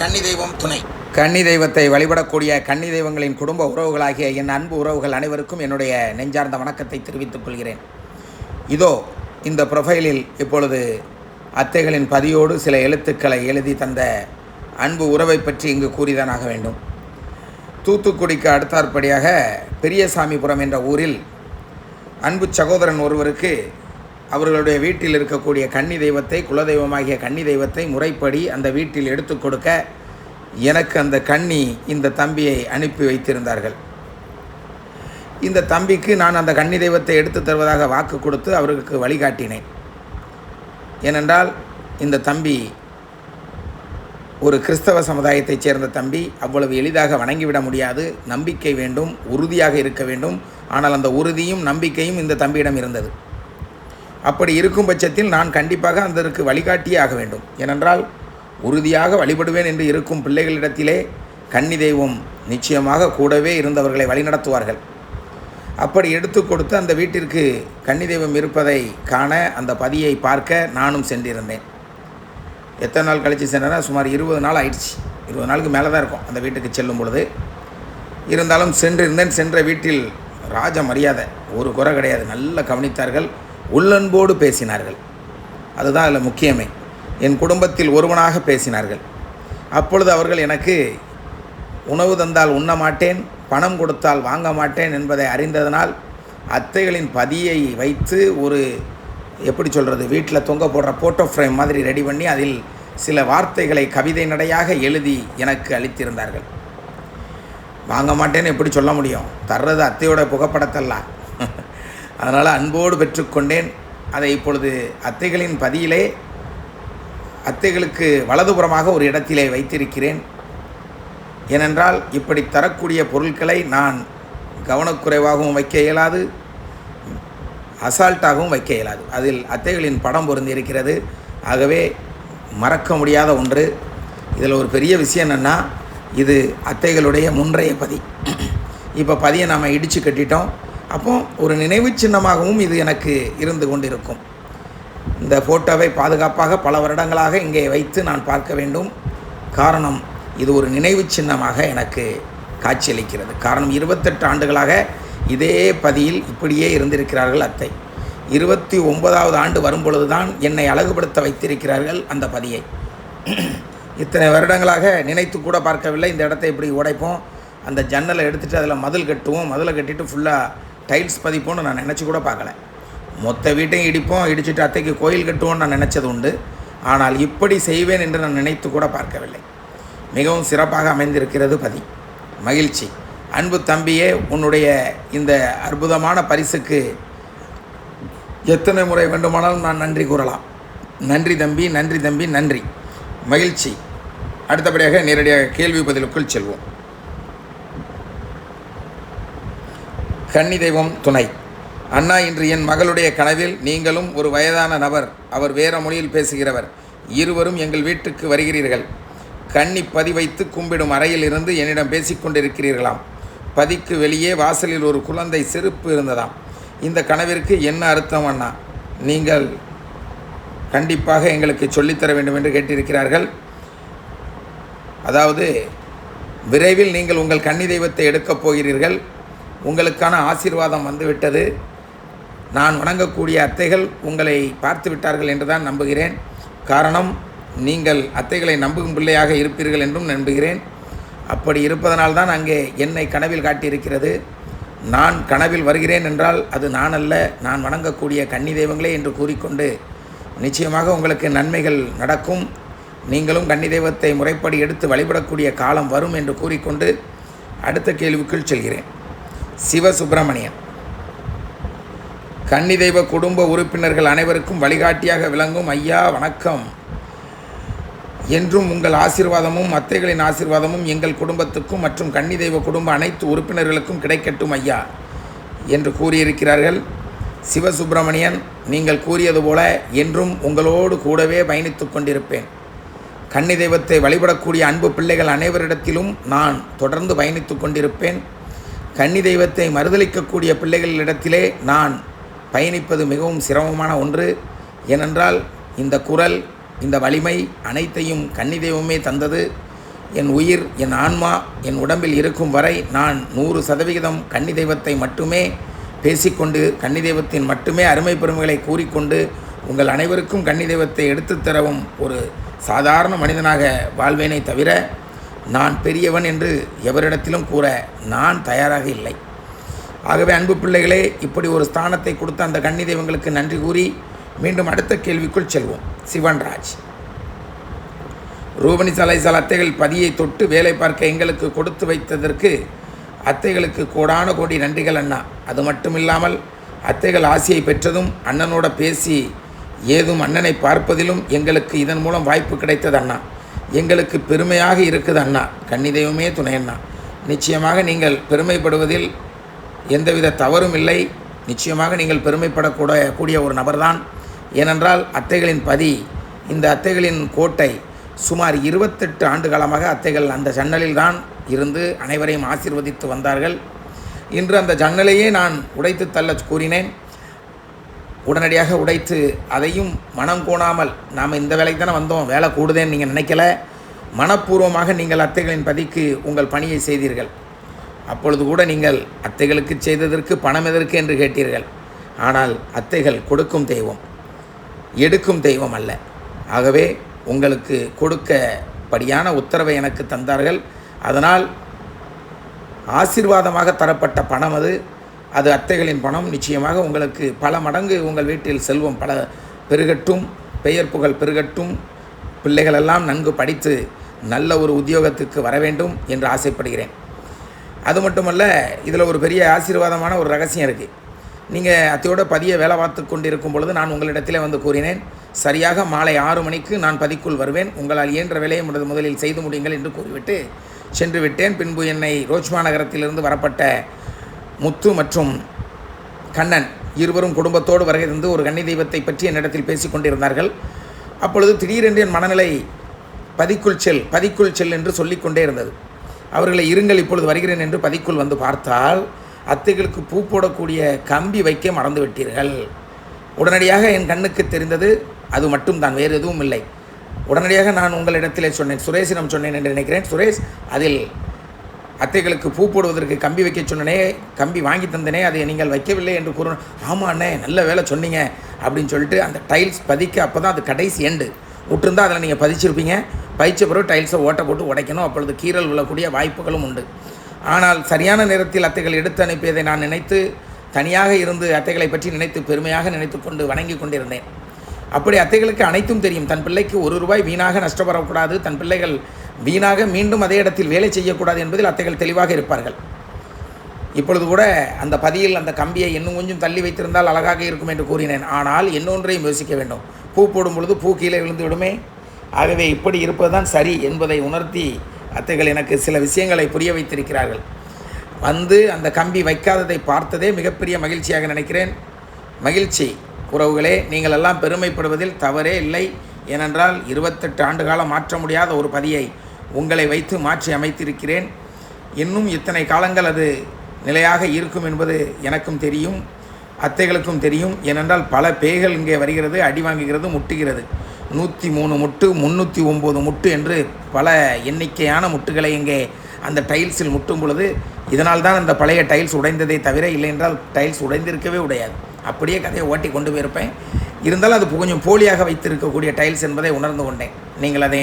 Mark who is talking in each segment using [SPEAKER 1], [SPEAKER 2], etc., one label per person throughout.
[SPEAKER 1] கன்னி தெய்வம் துணை.
[SPEAKER 2] கன்னி தெய்வத்தை வழிபடக்கூடிய கன்னி தெய்வங்களின் குடும்ப உறவுகளாகிய என் அன்பு உறவுகள் அனைவருக்கும் என்னுடைய நெஞ்சார்ந்த வணக்கத்தை தெரிவித்துக் கொள்கிறேன். இதோ இந்த ப்ரொஃபைலில் இப்பொழுது அத்தைகளின் பதியோடு சில எழுத்துக்களை எழுதி தந்த அன்பு உறவை பற்றி இங்கு கூறிதானாக வேண்டும். தூத்துக்குடிக்கு அடுத்தாற்படியாக பெரியசாமிபுரம் என்ற ஊரில் அன்பு சகோதரன் ஒருவருக்கு அவர்களுடைய வீட்டில் இருக்கக்கூடிய கன்னி தெய்வத்தை, குலதெய்வமாகிய கன்னி தெய்வத்தை முறைப்படி அந்த வீட்டில் எடுத்து கொடுக்க எனக்கு அந்த கன்னி இந்த தம்பியை அனுப்பி வைத்திருந்தார்கள். இந்த தம்பிக்கு நான் அந்த கன்னி தெய்வத்தை எடுத்து தருவதாக வாக்கு கொடுத்து அவருக்கு வழிகாட்டினேன். ஏனென்றால் இந்த தம்பி ஒரு கிறிஸ்தவ சமுதாயத்தைச் சேர்ந்த தம்பி, அவ்வளவு எளிதாக வணங்கிவிட முடியாது. நம்பிக்கை வேண்டும், உறுதியாக இருக்க வேண்டும். ஆனால் அந்த உறுதியும் நம்பிக்கையும் இந்த தம்பியிடம் இருந்தது. அப்படி இருக்கும் பட்சத்தில் நான் கண்டிப்பாக அதற்கு வழிகாட்டியே ஆக வேண்டும். ஏனென்றால் உறுதியாக வழிபடுவேன் என்று இருக்கும் பிள்ளைகளிடத்திலே கன்னி தெய்வம் நிச்சயமாக கூடவே இருந்தவர்களை வழிநடத்துவார்கள். அப்படி எடுத்து கொடுத்து அந்த வீட்டிற்கு கன்னி தெய்வம் இருப்பதை காண அந்த பதியை பார்க்க நானும் சென்றிருந்தேன். எத்தனை நாள் கழித்து சென்றேன்னா சுமார் 20 நாள் ஆயிடுச்சு. 20 நாளுக்கு மேலே தான் இருக்கும் அந்த வீட்டுக்கு செல்லும் பொழுது. இருந்தாலும் சென்றிருந்தேன். சென்ற வீட்டில் ராஜ மரியாதை, ஒரு குறை கிடையாது. நல்ல கவனித்தார்கள், உள்ளன்போடு பேசினார்கள். அதுதான் அதில் முக்கியமே. என் குடும்பத்தில் ஒருவனாக பேசினார்கள். அப்பொழுது அவர்கள் எனக்கு உணவு தந்தால் உண்ண மாட்டேன், பணம் கொடுத்தால் வாங்க மாட்டேன் என்பதை அறிந்ததனால் அத்தைகளின் பதியை வைத்து ஒரு எப்படி சொல்கிறது, வீட்டில் தொங்க போடுற ஃபோட்டோ ஃப்ரேம் மாதிரி ரெடி பண்ணி அதில் சில வார்த்தைகளை கவிதை நடையாக எழுதி எனக்கு அளித்திருந்தார்கள். வாங்க மாட்டேன்னு எப்படி சொல்ல முடியும்? தர்றது அத்தையோட புகைப்படத்தெல்லாம். அதனால் அன்போடு பெற்றுக்கொண்டேன். அதை இப்பொழுது அத்தைகளின் பதியிலே அத்தைகளுக்கு வலதுபுறமாக ஒரு இடத்திலே வைத்திருக்கிறேன். ஏனென்றால் இப்படி தரக்கூடிய பொருட்களை நான் கவனக்குறைவாகவும் வைக்க இயலாது, அசால்ட்டாகவும் வைக்க இயலாது. அதில் அத்தைகளின் படம் பொருந்தி இருக்கிறது. ஆகவே மறக்க முடியாத ஒன்று. இதில் ஒரு பெரிய விஷயம் என்னென்னா, இது அத்தைகளுடைய முன்றைய பதி. இப்போ பதியை நாம் இடித்து கட்டிட்டோம். அப்போ ஒரு நினைவு சின்னமாகவும் இது எனக்கு இருந்து கொண்டிருக்கும். இந்த ஃபோட்டோவை பாதுகாப்பாக பல வருடங்களாக இங்கே வைத்து நான் பார்க்க வேண்டும். காரணம், இது ஒரு நினைவு சின்னமாக எனக்கு காட்சியளிக்கிறது. காரணம், 28 ஆண்டுகளாக இதே பதியில் இப்படியே இருந்திருக்கிறார்கள் அத்தை. 29வது ஆண்டு வரும்பொழுது தான் என்னை அழகுபடுத்த வைத்திருக்கிறார்கள் அந்த பதியை. இத்தனை வருடங்களாக நினைத்து கூட பார்க்கவில்லை. இந்த இடத்தை இப்படி உடைப்போம், அந்த ஜன்னலை எடுத்துகிட்டு அதில் மதில் கட்டுவோம், மதிலை கட்டிட்டு ஃபுல்லாக டைல்ஸ் பதிப்போன்னு நான் நினச்சி கூட பார்க்கல. மொத்த வீட்டையும் இடிப்போம், இடிச்சுட்டு அத்தைக்கு கோயில் கட்டுவோன்னு நான் நினச்சது உண்டு. ஆனால் இப்படி செய்வேன் என்று நான் நினைத்து கூட பார்க்கவில்லை. மிகவும் சிறப்பாக அமைந்திருக்கிறது பதி. மகிழ்ச்சி. அன்பு தம்பியே, உன்னுடைய இந்த அற்புதமான பரிசுக்கு எத்தனை முறை வேண்டுமானாலும் நான் நன்றி கூறலாம். நன்றி தம்பி, நன்றி தம்பி, நன்றி. மகிழ்ச்சி. அடுத்தபடியாக நேரடியாக கேள்வி பதிலுக்குள் செல்வோம். கன்னி தெய்வம் துணை. அண்ணா, இன்று என் மகளுடைய கனவில் நீங்களும் ஒரு வயதான நபர், அவர் வேறு மொழியில் பேசுகிறவர், இருவரும் எங்கள் வீட்டுக்கு வருகிறீர்கள். கன்னி பதி வைத்து கும்பிடும் அறையில் இருந்து என்னிடம் பேசிக்கொண்டிருக்கிறீர்களாம். பதிக்கு வெளியே வாசலில் ஒரு குழந்தை செருப்பு இருந்ததாம். இந்த கனவிற்கு என்ன அர்த்தம் அண்ணா? நீங்கள் கண்டிப்பாக எங்களுக்கு சொல்லித்தர வேண்டும் என்று கேட்டிருக்கிறார்கள். அதாவது, விரைவில் நீங்கள் உங்கள் கன்னி தெய்வத்தை எடுக்கப் போகிறீர்கள். உங்களுக்கான ஆசீர்வாதம் வந்துவிட்டது. நான் வணங்கக்கூடிய அத்தைகள் உங்களை பார்த்து விட்டார்கள் என்று தான் நம்புகிறேன். காரணம், நீங்கள் அத்தைகளை நம்பும் பிள்ளையாக இருப்பீர்கள் என்றும் நம்புகிறேன். அப்படி இருப்பதனால்தான் அங்கே என்னை கனவில் காட்டியிருக்கிறது. நான் கனவில் வருகிறேன் என்றால் அது நான் அல்ல, நான் வணங்கக்கூடிய கன்னி தெய்வங்களே என்று கூறிக்கொண்டு நிச்சயமாக உங்களுக்கு நன்மைகள் நடக்கும். நீங்களும் கன்னி தெய்வத்தை முறைப்படி எடுத்து வழிபடக்கூடிய காலம் வரும் என்று கூறிக்கொண்டு அடுத்த கேள்விக்குள் செல்கிறேன். சிவசுப்பிரமணியன். கன்னி தெய்வ குடும்ப உறுப்பினர்கள் அனைவருக்கும் வழிகாட்டியாக விளங்கும் ஐயா, வணக்கம். என்றும் உங்கள் ஆசீர்வாதமும் அத்தைகளின் ஆசீர்வாதமும் எங்கள் குடும்பத்துக்கும் மற்றும் கன்னி தெய்வ குடும்ப அனைத்து உறுப்பினர்களுக்கும் கிடைக்கட்டும் ஐயா என்று கூறியிருக்கிறார்கள். சிவசுப்பிரமணியன், நீங்கள் கூறியது போல என்றும் உங்களோடு கூடவே பயணித்து கொண்டிருப்பேன். கன்னி தெய்வத்தை வழிபடக்கூடிய அன்பு பிள்ளைகள் அனைவரிடத்திலும் நான் தொடர்ந்து பயணித்து கொண்டிருப்பேன். கன்னி தெய்வத்தை மறுதளிக்கக்கூடிய பிள்ளைகளிடத்திலே நான் பயணிப்பது மிகவும் சிரமமான ஒன்று. ஏனென்றால் இந்த குரல், இந்த வலிமை அனைத்தையும் கன்னி தெய்வமே தந்தது. என் உயிர், என் ஆன்மா என் உடம்பில் இருக்கும் வரை நான் 100% கன்னி தெய்வத்தை மட்டுமே பேசிக்கொண்டு, கன்னி தெய்வத்தின் மட்டுமே அருமை பெருமைகளை கூறிக்கொண்டு உங்கள் அனைவருக்கும் கன்னி தெய்வத்தை எடுத்துத்தரவும் ஒரு சாதாரண மனிதனாக வாழ்வேனை தவிர நான் பெரியவன் என்று எவரிடத்திலும் கூற நான் தயாராக இல்லை. ஆகவே அன்பு பிள்ளைகளே, இப்படி ஒரு ஸ்தானத்தை கொடுத்த அந்த கன்னி தெய்வங்களுக்கு நன்றி கூறி மீண்டும் அடுத்த கேள்விக்குள் செல்வோம். சிவன்ராஜ், ரூபணி சலைசால் அத்தைகள் பதியை தொட்டு வேலை பார்க்க எங்களுக்கு கொடுத்து வைத்ததற்கு அத்தைகளுக்கு கோடான கோடி நன்றிகள் அண்ணா. அது மட்டுமில்லாமல் அத்தைகள் ஆசையை பெற்றதும் அண்ணனோட பேசி ஏதும் அண்ணனை பார்ப்பதிலும் எங்களுக்கு இதன் மூலம் வாய்ப்பு கிடைத்தது அண்ணா. எங்களுக்கு பெருமையாக இருக்குது அண்ணா. கன்னி தெய்வமே துணை அண்ணா. நிச்சயமாக நீங்கள் பெருமைப்படுவதில் எந்தவித தவறும் இல்லை. நிச்சயமாக நீங்கள் பெருமைப்படக்கூடிய ஒரு நபர்தான். ஏனென்றால் அத்தைகளின் பதி, இந்த அத்தைகளின் கோட்டை சுமார் 28 ஆண்டு காலமாக அத்தைகள் அந்த ஜன்னலில் தான் இருந்து அனைவரையும் ஆசீர்வதித்து வந்தார்கள். இன்று அந்த ஜன்னலையே நான் உடைத்து தள்ள கூறினேன். உடனடியாக உடைத்து அதையும் மனம் கோணாமல், நாம் இந்த வேலைக்கு தானே வந்தோம், வேலை கூடுதேன்னு நீங்கள் நினைக்கல, மனப்பூர்வமாக நீங்கள் அத்தைகளின் பதிக்கு உங்கள் பணியை செய்தீர்கள். அப்பொழுது கூட நீங்கள் அத்தைகளுக்கு செய்ததற்கு பணம் எதற்கு என்று கேட்டீர்கள். ஆனால் அத்தைகள் கொடுக்கும் தெய்வம், எடுக்கும் தெய்வம் அல்ல. ஆகவே உங்களுக்கு கொடுக்கப்படியான உத்தரவை எனக்கு தந்தார்கள். அதனால் ஆசீர்வாதமாக தரப்பட்ட பணம் அது அத்தைகளின் பணம். நிச்சயமாக உங்களுக்கு பல மடங்கு உங்கள் வீட்டில் செல்வம் பல பெருகட்டும், பெயர் புகழ் பெருகட்டும், பிள்ளைகளெல்லாம் நன்கு படித்து நல்ல ஒரு உத்தியோகத்துக்கு வர வேண்டும் என்று ஆசைப்படுகிறேன். அது மட்டுமல்ல, இதில் ஒரு பெரிய ஆசீர்வாதமான ஒரு ரகசியம் இருக்குது. நீங்கள் அத்தையோட பதியை வேலை பார்த்து கொண்டிருக்கும் பொழுது நான் உங்களிடத்திலே வந்து கூறினேன், சரியாக மாலை 6 மணிக்கு நான் பதிக்குள் வருவேன், உங்களால் இயன்ற வேலையை முதலில் செய்து முடியுங்கள் என்று கூறிவிட்டு சென்று விட்டேன். பின்பு என்னை ரோஜ்மா நகரத்திலிருந்து வரப்பட்ட முத்து மற்றும் கண்ணன் இருவரும் குடும்பத்தோடு வருகை தந்து ஒரு கன்னி தெய்வத்தை பற்றி என்னிடத்தில் பேசி கொண்டிருந்தார்கள். அப்பொழுது திடீரென்று என் மனநிலை பதிக்குள் செல் என்று சொல்லிக்கொண்டே இருந்தது. அவர்களை இருங்கள், இப்பொழுது வருகிறேன் என்று பதிக்குள் வந்து பார்த்தால் அத்தைகளுக்கு பூ போடக்கூடிய கம்பி வைக்க மறந்து விட்டீர்கள். உடனடியாக என் கண்ணுக்கு தெரிந்தது அது மட்டும் தான், வேறு எதுவும் இல்லை. உடனடியாக நான் உங்களிடத்திலே சொன்னேன், சுரேஷிடம் சொன்னேன் என்று நினைக்கிறேன். சுரேஷ், அதில் அத்தைகளுக்கு பூ போடுவதற்கு கம்பி வைக்க சொன்னனே, கம்பி வாங்கி தந்தனே, அதை நீங்கள் வைக்கவில்லை என்று கூறணும். ஆமாம் அண்ணே, நல்ல வேலை சொன்னீங்க அப்படின்னு சொல்லிட்டு அந்த டைல்ஸ் பதிக்க அப்போ தான் அது கடைசி எண்டு விட்டுருந்தா அதில் நீங்கள் பதிச்சிருப்பீங்க. பதிச்ச பிறகு டைல்ஸை ஓட்ட போட்டு உடைக்கணும், அப்பொழுது கீறல் விழக்கூடிய வாய்ப்புகளும் உண்டு. ஆனால் சரியான நேரத்தில் அத்தைகள் எடுத்து அனுப்பியதை நான் நினைத்து தனியாக இருந்து அத்தைகளை பற்றி நினைத்து பெருமையாக நினைத்து கொண்டு வணங்கி கொண்டிருந்தேன். அப்படி அத்தைகளுக்கு அனைத்தும் தெரியும். தன் பிள்ளைக்கு ₹1 வீணாக நஷ்டப்படக்கூடாது, தன் பிள்ளைகள் வீணாக மீண்டும் அதே இடத்தில் வேலை செய்யக்கூடாது என்பதில் அத்தைகள் தெளிவாக இருப்பார்கள். இப்பொழுது கூட அந்த பதியில் அந்த கம்பியை இன்னும் கொஞ்சம் தள்ளி வைத்திருந்தால் அழகாக இருக்கும் என்று கூறினேன். ஆனால் இன்னொன்றையும் யோசிக்க வேண்டும், பூ போடும் பொழுது பூ கீழே விழுந்து விடுமே. ஆகவே இப்படி இருப்பதுதான் சரி என்பதை உணர்த்தி அத்தைகள் எனக்கு சில விஷயங்களை புரிய வைத்திருக்கிறார்கள். வந்து அந்த கம்பி வைக்காததை பார்த்ததே மிகப்பெரிய மகிழ்ச்சியாக நினைக்கிறேன். மகிழ்ச்சி உறவுகளே, நீங்கள் எல்லாம் பெருமைப்படுவதில் தவறே இல்லை. ஏனென்றால் 28 ஆண்டு காலம் மாற்ற முடியாத ஒரு பதியை உங்களை வைத்து மாற்றி அமைத்திருக்கிறேன். இன்னும் இத்தனை காலங்கள் அது நிலையாக இருக்கும் என்பது எனக்கும் தெரியும், அத்தைகளுக்கும் தெரியும். ஏனென்றால் பல பேய்கள் இங்கே வருகிறது, அடி வாங்குகிறது, முட்டுகிறது. 103 முட்டு, 309 முட்டு என்று பல எண்ணிக்கையான முட்டுகளை இங்கே அந்த டைல்ஸில் முட்டும் பொழுது இதனால் தான் அந்த பழைய டைல்ஸ் உடைந்ததை தவிர, இல்லை என்றால் டைல்ஸ் உடைந்திருக்கவே உடையாது. அப்படியே கதையை ஓட்டி கொண்டு போயிருப்பேன். இருந்தாலும் அது கொஞ்சம் போலியாக வைத்திருக்கக்கூடிய டைல்ஸ் என்பதை உணர்ந்து கொண்டேன். நீங்கள் அதை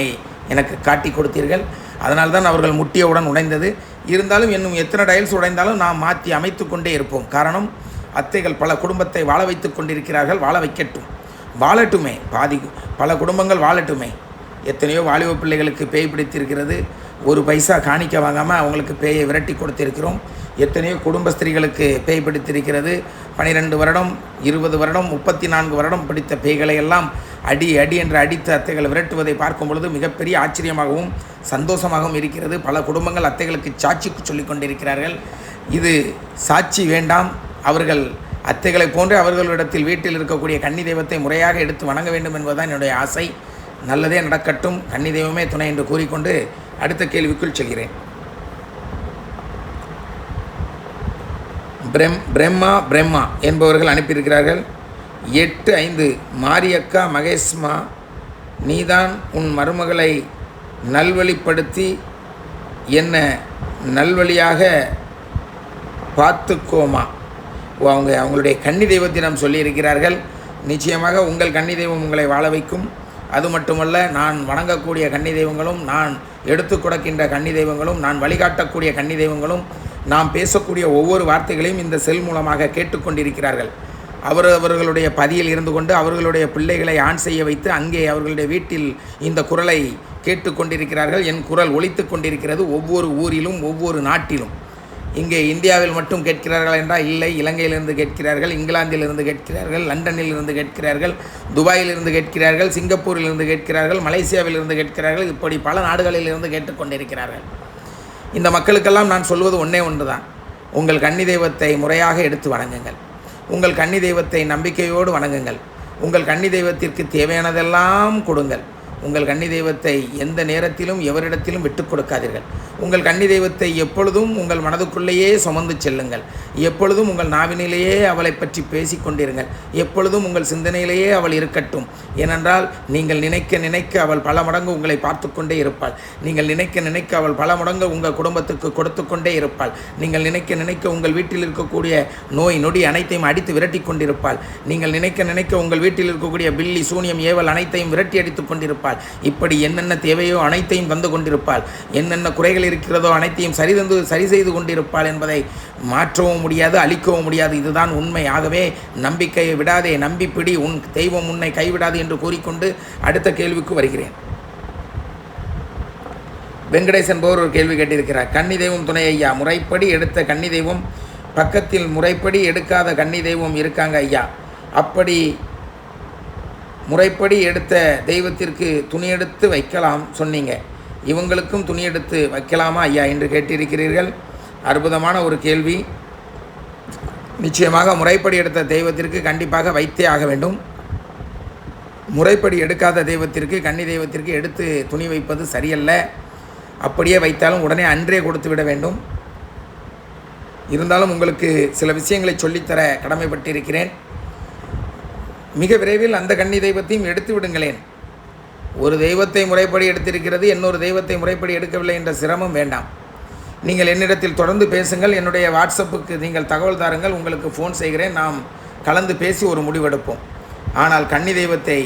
[SPEAKER 2] எனக்கு காட்டி கொடுத்தீர்கள், அதனால் தான் அவர்கள் முட்டியவுடன் உடைந்தது. இருந்தாலும் இன்னும் எத்தனை டைல்ஸ் உடைந்தாலும் நாம் மாற்றி அமைத்து கொண்டே இருப்போம். காரணம், அத்தைகள் பல குடும்பத்தை வாழ வைத்து கொண்டிருக்கிறார்கள். வாழ வைக்கட்டும், வாழட்டுமே. பல குடும்பங்கள் வாழட்டுமே. எத்தனையோ வாலிப பிள்ளைகளுக்கு பேய் பிடித்திருக்கிறது, 1 பைசா காணிக்க வாங்காமல் அவங்களுக்கு பேயை விரட்டி கொடுத்திருக்கிறோம். எத்தனையோ குடும்ப ஸ்திரீகளுக்கு பேய் பிடித்திருக்கிறது. 12 வருடம், 20 வருடம், 34 வருடம் பிடித்த பேய்களை எல்லாம் அடி என்று அடித்து அத்தைகள் விரட்டுவதை பார்க்கும் பொழுது மிகப்பெரிய ஆச்சரியமாகவும் சந்தோஷமாகவும் இருக்கிறது. பல குடும்பங்கள் அத்தைகளுக்கு சாட்சிக்கு சொல்லி கொண்டிருக்கிறார்கள். இது சாட்சி வேண்டாம், அவர்கள் அத்தைகளை போன்று அவர்களிடத்தில் வீட்டில் இருக்கக்கூடிய கன்னி தெய்வத்தை முறையாக எடுத்து வணங்க வேண்டும் என்பதுதான் என்னுடைய ஆசை. நல்லதே நடக்கட்டும், கன்னி தெய்வமே துணை என்று கூறிக்கொண்டு அடுத்த கேள்விக்குள் செல்கிறேன். பிரம்மா என்பவர்கள் அனுப்பியிருக்கிறார்கள். 8-5 மாரியக்கா மகேஷ்மா, நீதான் உன் மருமகளை நல்வழிப்படுத்தி என்ன நல்வழியாக பார்த்துக்கோமா. அவங்களுடைய கன்னி தெய்வத்திடம் சொல்லியிருக்கிறார்கள். நிச்சயமாக உங்கள் கன்னி தெய்வம் உங்களை வாழ வைக்கும். அது மட்டுமல்ல, நான் வணங்கக்கூடிய கன்னி தெய்வங்களும், நான் எடுத்து கொடுக்கின்ற கன்னி தெய்வங்களும், நான் வழிகாட்டக்கூடிய கன்னி தெய்வங்களும், நாம் பேசக்கூடிய ஒவ்வொரு வார்த்தைகளையும் இந்த செல் மூலமாக கேட்டுக்கொண்டிருக்கிறார்கள். அவர்களுடைய பதியில் இருந்து கொண்டு அவர்களுடைய பிள்ளைகளை ஆண் செய்ய வைத்து அங்கே அவர்களுடைய வீட்டில் இந்த குரலை கேட்டுக்கொண்டிருக்கிறார்கள். என் குரல் ஒலித்து கொண்டிருக்கிறது ஒவ்வொரு ஊரிலும், ஒவ்வொரு நாட்டிலும். இங்கே இந்தியாவில் மட்டும் கேட்கிறார்கள் என்றால் இல்லை, இலங்கையிலிருந்து கேட்கிறார்கள், இங்கிலாந்திலிருந்து கேட்கிறார்கள், லண்டனில் இருந்து கேட்கிறார்கள், துபாயிலிருந்து கேட்கிறார்கள், சிங்கப்பூரிலிருந்து கேட்கிறார்கள், மலேசியாவிலிருந்து கேட்கிறார்கள். இப்படி பல நாடுகளிலிருந்து கேட்டுக்கொண்டிருக்கிறார்கள். இந்த மக்களுக்கெல்லாம் நான் சொல்வது ஒன்றே ஒன்று தான். உங்கள் கன்னி தெய்வத்தை முறையாக எடுத்து வணங்குங்கள். உங்கள் கன்னி தெய்வத்தை நம்பிக்கையோடு வணங்குங்கள். உங்கள் கன்னி தெய்வத்திற்கு தேவையானதெல்லாம் கொடுங்கள். உங்கள் கன்னி தெய்வத்தை எந்த நேரத்திலும் எவரிடத்திலும் விட்டுக் கொடுக்காதீர்கள். உங்கள் கன்னி தெய்வத்தை எப்பொழுதும் உங்கள் மனதுக்குள்ளேயே சுமந்து செல்லுங்கள். எப்பொழுதும் உங்கள் நாவினிலேயே அவளை பற்றி பேசி கொண்டிருங்கள். எப்பொழுதும் உங்கள் சிந்தனையிலேயே அவள் இருக்கட்டும். ஏனென்றால் நீங்கள் நினைக்க நினைக்க அவள் பல மடங்கு உங்களை பார்த்து கொண்டே இருப்பாள். நீங்கள் நினைக்க நினைக்க அவள் பல மடங்கு உங்கள் குடும்பத்துக்கு கொடுத்து கொண்டே இருப்பாள். நீங்கள் நினைக்க நினைக்க உங்கள் வீட்டில் இருக்கக்கூடிய நோய் நொடி அனைத்தையும் அடித்து விரட்டி கொண்டிருப்பாள். நீங்கள் நினைக்க நினைக்க உங்கள் வீட்டில் இருக்கக்கூடிய பில்லி சூனியம் ஏவல் அனைத்தையும் விரட்டி அடித்து கொண்டிருப்பாள். இப்படி என்னென்ன தேவையோ அனைத்தையும் தந்து கொண்டிருப்பாள். என்னென்ன குறைகள் இருக்கிறதோ அனைத்தையும் சரி செய்து கொண்டிருப்பாள் என்பதை மாற்றவும் முடியாது, அழிக்கவும் முடியாது. இதுதான் உண்மை. ஆகவே நம்பிக்கையை விடாதே, நம்பிப்பிடி, உன் தெய்வம் உன்னை கைவிடாது என்று கூறிக்கொண்டு அடுத்த கேள்விக்கு வருகிறேன். வெங்கடேசன் என்பவர் ஒரு கேள்வி கேட்டிருக்கிறார். கன்னி தெய்வம் துணை ஐயா, முறைப்படி எடுத்த கன்னி தெய்வம் பக்கத்தில் முறைப்படி எடுக்காத கன்னி தெய்வம் இருக்காங்க ஐயா. அப்படி முறைப்படி எடுத்த தெய்வத்திற்கு துணி எடுத்து வைக்கலாம் சொன்னீங்க, இவங்களுக்கும் துணி எடுத்து வைக்கலாமா ஐயா என்று கேட்டிருக்கிறீர்கள். அற்புதமான ஒரு கேள்வி. நிச்சயமாக முறைப்படி எடுத்த தெய்வத்திற்கு கண்டிப்பாக வைத்தே ஆக வேண்டும். முறைப்படி எடுக்காத தெய்வத்திற்கு கன்னி தெய்வத்திற்கு எடுத்து துணி வைப்பது சரியல்ல. அப்படியே வைத்தாலும் உடனே அன்றே கொடுத்து விட வேண்டும். இருந்தாலும் உங்களுக்கு சில விஷயங்களை சொல்லித்தர கடமைப்பட்டிருக்கிறேன். மிக விரைவில் அந்த கன்னி தெய்வத்தையும் எடுத்து விடுங்களேன். ஒரு தெய்வத்தை முறைப்படி எடுத்திருக்கிறது, இன்னொரு தெய்வத்தை முறைப்படி எடுக்கவில்லை என்ற சிரமம் வேண்டாம். நீங்கள் என்னிடத்தில் தொடர்ந்து பேசுங்கள். என்னுடைய வாட்ஸ்அப்புக்கு நீங்கள் தகவல் தாருங்கள். உங்களுக்கு ஃபோன் செய்கிறேன். நாம் கலந்து பேசி ஒரு முடிவெடுப்போம். ஆனால் கன்னி தெய்வத்தை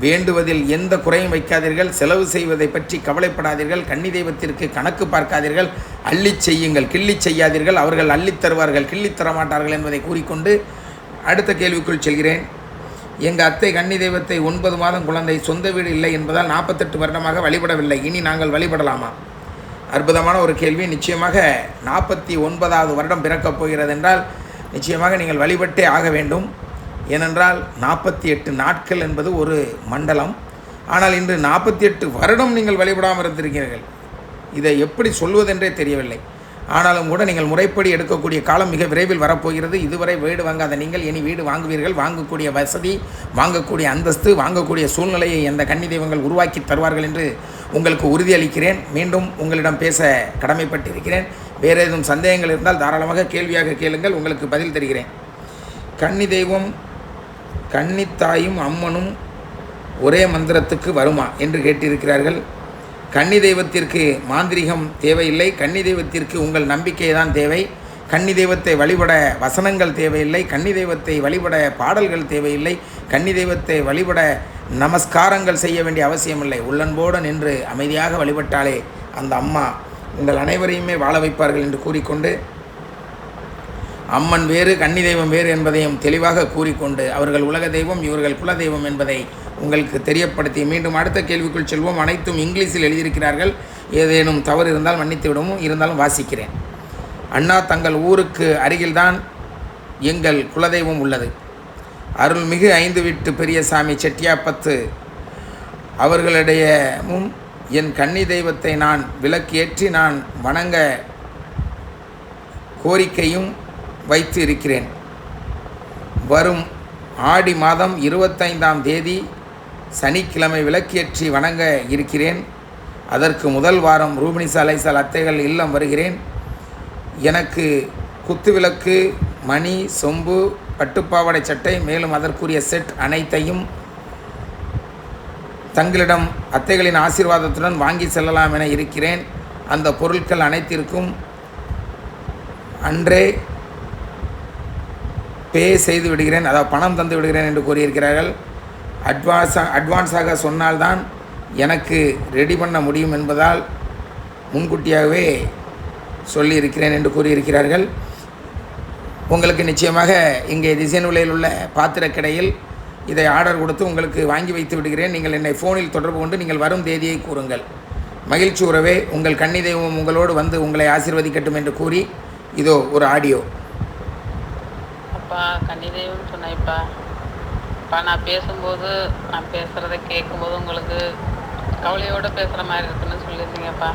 [SPEAKER 2] வேண்டுவதில் எந்த குறையும் வைக்காதீர்கள். செலவு செய்வதை பற்றி கவலைப்படாதீர்கள். கன்னி தெய்வத்திற்கு கணக்கு பார்க்காதீர்கள். அள்ளி செய்யுங்கள், கிள்ளி செய்யாதீர்கள். அவர்கள் அள்ளித் தருவார்கள், கிள்ளித் தரமாட்டார்கள் என்பதை கூறிக்கொண்டு அடுத்த கேள்விக்குள் செல்கிறேன். எங்கள் அத்தை கன்னி தெய்வத்தை 9 மாதம் குழந்தை, சொந்த வீடு இல்லை என்பதால் 48 வருடமாக வழிபடவில்லை. இனி நாங்கள் வழிபடலாமா? அற்புதமான ஒரு கேள்வி. நிச்சயமாக 49வது வருடம் பிறக்கப் போகிறது என்றால் நிச்சயமாக நீங்கள் வழிபட்டே ஆக வேண்டும். ஏனென்றால் 48 நாட்கள் என்பது ஒரு மண்டலம். ஆனால் இன்று 48 வருடம் நீங்கள் வழிபடாமல் இருந்திருக்கிறீர்கள். இதை எப்படி சொல்வதென்றே தெரியவில்லை. ஆனாலும் கூட நீங்கள் முறைப்படி எடுக்கக்கூடிய காலம் மிக விரைவில் வரப்போகிறது. இதுவரை வீடு வாங்காத நீங்கள் இனி வீடு வாங்குவீர்கள். வாங்கக்கூடிய வசதி, வாங்கக்கூடிய அந்தஸ்து, வாங்கக்கூடிய சூழ்நிலையை அந்த கன்னி தெய்வங்கள் உருவாக்கி தருவார்கள் என்று உங்களுக்கு உறுதியளிக்கிறேன். மீண்டும் உங்களிடம் பேச கடமைப்பட்டிருக்கிறேன். வேறு ஏதும் சந்தேகங்கள் இருந்தால் தாராளமாக கேள்வியாக கேளுங்கள், உங்களுக்கு பதில் தருகிறேன். கன்னி தெய்வம் கன்னித்தாயும் அம்மனும் ஒரே மந்திரத்துக்கு வருமா என்று கேட்டிருக்கிறார்கள். கன்னி தெய்வத்திற்கு மாந்திரிகம் தேவையில்லை. கன்னி தெய்வத்திற்கு உங்கள் நம்பிக்கை தான் தேவை. கன்னி தெய்வத்தை வழிபட வசனங்கள் தேவையில்லை. கன்னி தெய்வத்தை வழிபட பாடல்கள் தேவையில்லை. கன்னி தெய்வத்தை வழிபட நமஸ்காரங்கள் செய்ய வேண்டிய அவசியமில்லை. உள்ளன்போடு நின்று அமைதியாக வழிபட்டாலே அந்த அம்மா உங்கள் அனைவரையுமே வாழ வைப்பார்கள் என்று கூறிக்கொண்டு, அம்மன் வேறு கன்னி தெய்வம் வேறு என்பதையும் தெளிவாக கூறிக்கொண்டு, அவர்கள் உலக தெய்வம், இவர்கள் குல தெய்வம் என்பதை உங்களுக்கு தெரியப்படுத்தி மீண்டும் அடுத்த கேள்விக்குள் செல்வோம். அனைத்தும் இங்கிலீஷில் எழுதியிருக்கிறார்கள். ஏதேனும் தவறு இருந்தால் மன்னித்து விடவும், இருந்தாலும் வாசிக்கிறேன். அண்ணா, தங்கள் ஊருக்கு அருகில்தான் எங்கள் குலதெய்வம் உள்ளது. அருள்மிகு 5 வீட்டு பெரியசாமி செட்டியாப்பத்து அவர்களிடையவும் என் கன்னி தெய்வத்தை நான் விளக்கு ஏற்றி நான் வணங்க கோரிக்கையும் வைத்து இருக்கிறேன். வரும் ஆடி மாதம் 25ஆம் தேதி சனிக்கிழமை விளக்கேற்றி வணங்க இருக்கிறேன். அதற்கு முதல் வாரம் ரூபினிசா அலைசால் அத்தைகள் இல்லம் வருகிறேன். எனக்கு குத்துவிளக்கு, மணி, சொம்பு, பட்டுப்பாவாடை சட்டை, மேலும் அதற்குரிய செட் அனைத்தையும் தங்களிடம் அத்தைகளின் ஆசீர்வாதத்துடன் வாங்கி செல்லலாம் என இருக்கிறேன். அந்த பொருட்கள் அனைத்திற்கும் அன்றே பே செய்து விடுகிறேன், அதாவது பணம் தந்து விடுகிறேன் என்று கூறியிருக்கிறார்கள். அட்வான்ஸாக சொன்னால்தான் எனக்கு ரெடி பண்ண முடியும் என்பதால் முன்கூட்டியாகவே சொல்லியிருக்கிறேன் என்று கூறியிருக்கிறார்கள். உங்களுக்கு நிச்சயமாக இங்கே டிசைன் விலையில் உள்ள பாத்திரக்கடையில் இதை ஆர்டர் கொடுத்து உங்களுக்கு வாங்கி வைத்து விடுகிறேன். நீங்கள் என்னை ஃபோனில் தொடர்பு கொண்டு நீங்கள் வரும் தேதியை கூறுங்கள். மகிழ்ச்சி உறவே, உங்கள் கன்னி தெய்வம் உங்களோடு வந்து உங்களை ஆசீர்வதிக்கட்டும் என்று கூறி இதோ ஒரு ஆடியோ.
[SPEAKER 1] அப்பா, கன்னி தெய்வம் சொன்னேன்ப்பா. நான் பேசும்போது, நான் பேசுகிறத கேட்கும்போது உங்களுக்கு கவலையோடு பேசுகிற மாதிரி இருக்குன்னு சொல்லியிருந்தீங்கப்பா.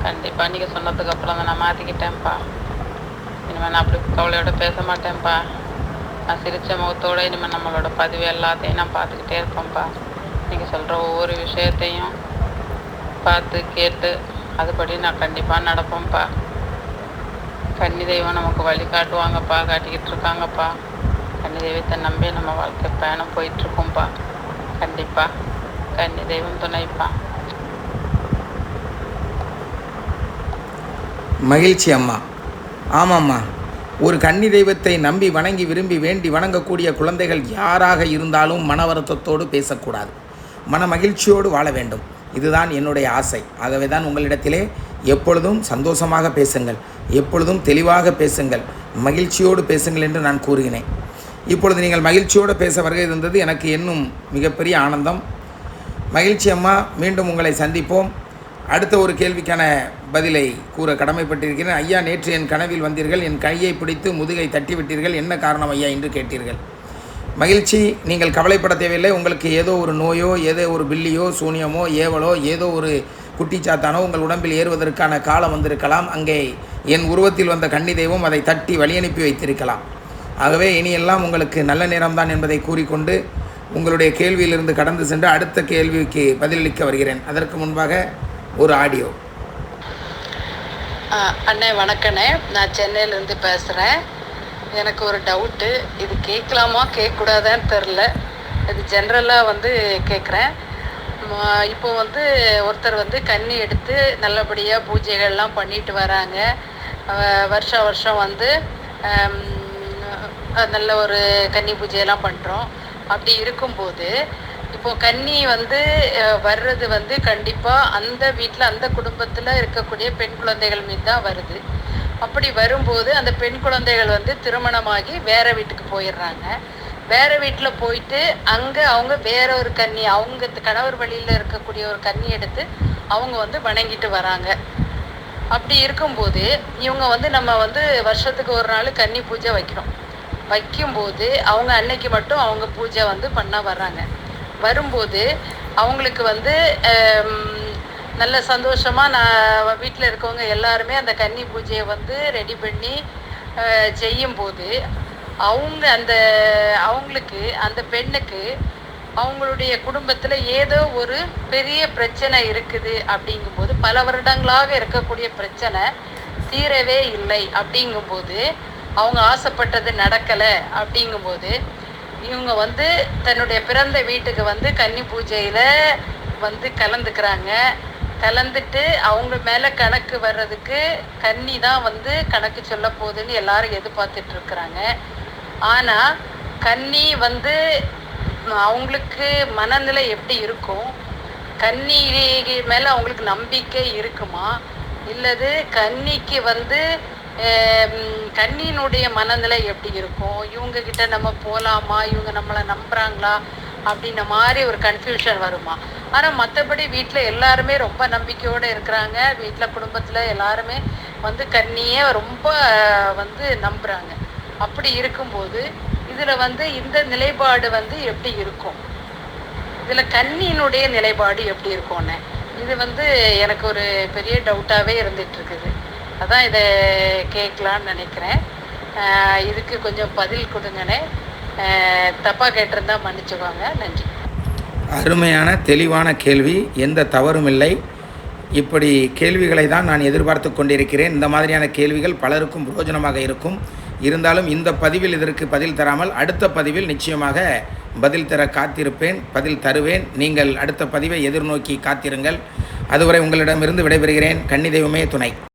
[SPEAKER 1] கண்டிப்பாக நீங்கள் சொன்னதுக்கப்புறம் நான் மாற்றிக்கிட்டேன்ப்பா. இனிமேல் நான் அப்படி கவலையோடு பேச மாட்டேன்ப்பா. நான் சிரித்த முகத்தோடு இனிமேல் நம்மளோட பதிவு எல்லாத்தையும் நான் பார்த்துக்கிட்டே இருப்பேன்ப்பா. நீங்கள் சொல்கிற ஒவ்வொரு விஷயத்தையும் பார்த்து கேட்டு அதுபடி நான் கண்டிப்பாக நடப்பேன்ப்பா. கன்னி தெய்வம் நமக்கு வழி காட்டுவாங்கப்பா, காட்டிக்கிட்டு இருக்காங்கப்பா. கன்னி தெய்வத்தை நம்பி நம்ம வாழ்க்கை பயணம் போயிட்டுருக்கோம்ப்பா. கண்டிப்பாக கன்னி தெய்வம் துணைப்பா.
[SPEAKER 2] மகிழ்ச்சி அம்மா. ஆமாம்மா, ஒரு கன்னி தெய்வத்தை நம்பி வணங்கி விரும்பி வேண்டி வணங்கக்கூடிய குழந்தைகள் யாராக இருந்தாலும் மன வருத்தத்தோடு பேசக்கூடாது, மன மகிழ்ச்சியோடு வாழ வேண்டும். இதுதான் என்னுடைய ஆசை. ஆகவே தான் உங்களிடத்திலே எப்பொழுதும் சந்தோஷமாக பேசுங்கள், எப்பொழுதும் தெளிவாக பேசுங்கள், மகிழ்ச்சியோடு பேசுங்கள் என்று நான் கூறுகிறேன். இப்பொழுது நீங்கள் மகிழ்ச்சியோடு பேச வருகை இருந்தது எனக்கு இன்னும் மிகப்பெரிய ஆனந்தம். மகிழ்ச்சி அம்மா, மீண்டும் உங்களை சந்திப்போம். அடுத்த ஒரு கேள்விக்கான பதிலை கூற கடமைப்பட்டிருக்கிறேன். ஐயா, நேற்று என் கனவில் வந்தீர்கள், என் கையை பிடித்து முதுகை தட்டிவிட்டீர்கள், என்ன காரணம் ஐயா என்று கேட்டீர்கள். மகிழ்ச்சி, நீங்கள் கவலைப்பட தேவையில்லை. உங்களுக்கு ஏதோ ஒரு நோயோ, ஏதோ ஒரு பில்லியோ, சூனியமோ, ஏவலோ, ஏதோ ஒரு குட்டிச்சாத்தானோ உங்கள் உடம்பில் ஏறுவதற்கான காலம் வந்திருக்கலாம். அங்கே என் உருவத்தில் வந்த கன்னி தெய்வம் அதை தட்டி வழியனுப்பி வைத்திருக்கலாம். ஆகவே இனியெல்லாம் உங்களுக்கு நல்ல நேரம்தான் என்பதை கூறிக்கொண்டு உங்களுடைய கேள்வியிலிருந்து கடந்து சென்று அடுத்த கேள்விக்கு பதிலளிக்க வருகிறேன். அதற்கு முன்பாக ஒரு ஆடியோ.
[SPEAKER 1] அண்ணே வணக்கண்ணே, நான் சென்னையிலேருந்து பேசுகிறேன். எனக்கு ஒரு டவுட்டு, இது கேட்கலாமா கேட்கக்கூடாதான்னு தெரில. இது ஜென்ரலாக கேட்குறேன். இப்போ ஒருத்தர் கன்னி எடுத்து நல்லபடியாக பூஜைகள்லாம் பண்ணிட்டு வராங்க. வருஷம் நல்ல ஒரு கன்னி பூஜையெல்லாம் பண்ணுறோம். அப்படி இருக்கும்போது இப்போது கன்னி வர்றது கண்டிப்பாக அந்த வீட்டில் அந்த குடும்பத்தில் இருக்கக்கூடிய பெண் குழந்தைகள் மீது தான் வருது. அப்படி வரும்போது அந்த பெண் குழந்தைகள் திருமணமாகி வேறு வீட்டுக்கு போயிடுறாங்க. வேறு வீட்டில் போயிட்டு அங்கே அவங்க வேற ஒரு கன்னி, அவங்க கணவர் வழியில் இருக்கக்கூடிய ஒரு கன்னி எடுத்து அவங்க வணங்கிட்டு வராங்க. அப்படி இருக்கும்போது இவங்க நம்ம வருஷத்துக்கு ஒரு நாள் கன்னி பூஜை வைக்கும்போது அவங்க அன்னைக்கு மட்டும் அவங்க பூஜை பண்ண வர்றாங்க. வரும்போது அவங்களுக்கு நல்ல சந்தோஷமாக நான் வீட்டில் இருக்கவங்க எல்லாருமே அந்த கன்னி பூஜையை ரெடி பண்ணி செய்யும்போது அவங்களுக்கு அந்த பெண்ணுக்கு அவங்களுடைய குடும்பத்தில் ஏதோ ஒரு பெரிய பிரச்சனை இருக்குது. அப்படிங்கும்போது பல வருடங்களாக இருக்கக்கூடிய பிரச்சனை தீரவே இல்லை. அப்படிங்கும்போது அவங்க ஆசைப்பட்டது நடக்கலை. அப்படிங்கும்போது இவங்க தன்னுடைய பிறந்த வீட்டுக்கு கன்னி பூஜையில் கலந்துக்கிறாங்க. கலந்துட்டு அவங்க மேலே கணக்கு வர்றதுக்கு கன்னி தான் கணக்கு சொல்ல போகுதுன்னு எல்லாரும் எதிர்பார்த்துட்டு இருக்கிறாங்க. ஆனால் கன்னி அவங்களுக்கு மனநிலை எப்படி இருக்கும்? கன்னி மேலே அவங்களுக்கு நம்பிக்கை இருக்குமா? இல்லது கன்னிக்கு கன்னியினுடைய மனநிலை எப்படி இருக்கும்? இவங்கக்கிட்ட நம்ம போகலாமா, இவங்க நம்மளை நம்புகிறாங்களா அப்படின்ன மாதிரி ஒரு கன்ஃபியூஷன் வருமா? ஆனால் மற்றபடி வீட்டில் எல்லாருமே ரொம்ப நம்பிக்கையோடு இருக்கிறாங்க. வீட்டில் குடும்பத்தில் எல்லாருமே கன்னியை ரொம்ப நம்புகிறாங்க. அப்படி இருக்கும்போது இதில் இந்த நிலைப்பாடு எப்படி இருக்கும்? இதில் கன்னியினுடைய நிலைப்பாடு எப்படி இருக்கும்னு இது எனக்கு ஒரு பெரிய டவுட்டாகவே இருந்துகிட்ருக்குது. அதான் இதை கேட்கலான்னு நினைக்கிறேன். இதுக்கு கொஞ்சம் பதில் கொடுங்கண்ணே. தப்பாக கேட்டிருந்தா மன்னிச்சுக்கோங்க. நன்றி.
[SPEAKER 2] அருமையான தெளிவான கேள்வி, எந்த தவறும் இல்லை. இப்படி கேள்விகளை தான் நான் எதிர்பார்த்து கொண்டிருக்கிறேன். இந்த மாதிரியான கேள்விகள் பலருக்கும் பிரயோஜனமாக இருக்கும். இருந்தாலும் இந்த பதிவில் இதற்கு பதில் தராமல் அடுத்த பதிவில் நிச்சயமாக பதில் தர காத்திருப்பேன், பதில் தருவேன். நீங்கள் அடுத்த பதிவை எதிர்நோக்கி காத்திருங்கள். அதுவரை உங்களிடமிருந்து விடைபெறுகிறேன். கன்னி தெய்வமே துணை.